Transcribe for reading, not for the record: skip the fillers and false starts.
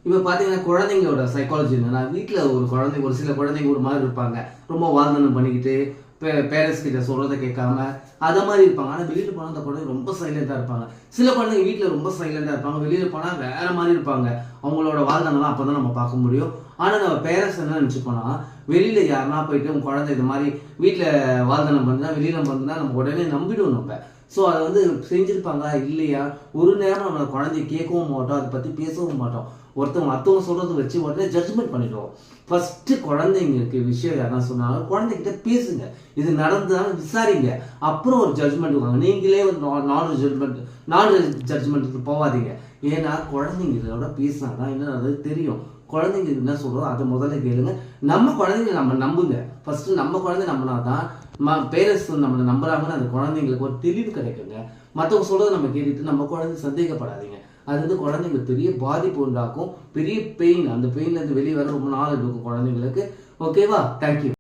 இப்போ பார்த்தீங்கன்னா குழந்தைங்களோட சைக்காலஜி என்னன்னா, வீட்டில் ஒரு சில குழந்தைங்க ஒரு மாதிரி இருப்பாங்க, ரொம்ப வால்தனம் பண்ணிக்கிட்டு பேரண்ட்ஸ் கிட்ட சொல்றதை கேட்காம அதை மாதிரி இருப்பாங்க. ஆனால் வெளியில் போனால் அந்த குழந்தைங்க ரொம்ப சைலண்டாக இருப்பாங்க. சில குழந்தைங்க வீட்டில் ரொம்ப சைலண்டாக இருப்பாங்க, வெளியில் போனால் வேற மாதிரி இருப்பாங்க. அவங்களோட வாழ்தனம்லாம் அப்போ தான் நம்ம பார்க்க முடியும். ஆனால் நம்ம பேரண்ட்ஸ் என்ன நினச்சிப்போனா, வெளியில் யாருன்னா போயிட்டு உங்கள் குழந்தை இது மாதிரி வீட்டில் வாழ்தனம் பண்ணுறா வெளியில் பண்ணுறா நம்ம உடனே நம்பிடுவோம் நம்ம. ஸோ அதை வந்து செஞ்சுருப்பாங்க இல்லையா, ஒரு நேரம் நம்ம குழந்தைய கேட்கவும் மாட்டோம், அதை பற்றி பேசவும் மாட்டோம். மற்றவங்க சொல்கிறத வச்சு உடனே ஜட்ஜ்மெண்ட் பண்ணிடுவோம். ஃபஸ்ட்டு குழந்தைங்களுக்கு விஷயம் யாரா சொன்னாலும் குழந்தைகிட்ட பேசுங்க, இது நடந்தாலும் விசாரிங்க, அப்புறம் ஒரு ஜட்ஜ்மெண்ட் வாங்க. நீங்களே ஒரு நாலு ஜட்ஜ்மெண்ட்டுக்கு போகாதீங்க. ஏன்னா குழந்தைங்களோட பேசினாதான் என்ன அது தெரியும். குழந்தைங்களுக்கு என்ன சொல்கிறோம் அதை முதல்ல கேளுங்க. நம்ம குழந்தைங்க நம்ம நம்புங்க. ஃபஸ்ட்டு நம்ம குழந்தை நம்பினாதான் பேரண்ட்ஸ் நம்மளை நம்புறாங்கன்னு அந்த குழந்தைங்களுக்கு ஒரு தெளிவு கிடைக்குங்க. மற்றவங்க சொல்கிறத நம்ம கேட்டுட்டு நம்ம குழந்தை சந்தேகப்படாதீங்க. அது வந்து குழந்தைங்களுக்கு பெரிய பாதிப்பு உண்டாக்கும், பெரிய பெயின். அந்த பெயின்லேருந்து வெளியே வர ரொம்ப நாள் இருக்கும் குழந்தைங்களுக்கு. ஓகேவா? தேங்க்யூ.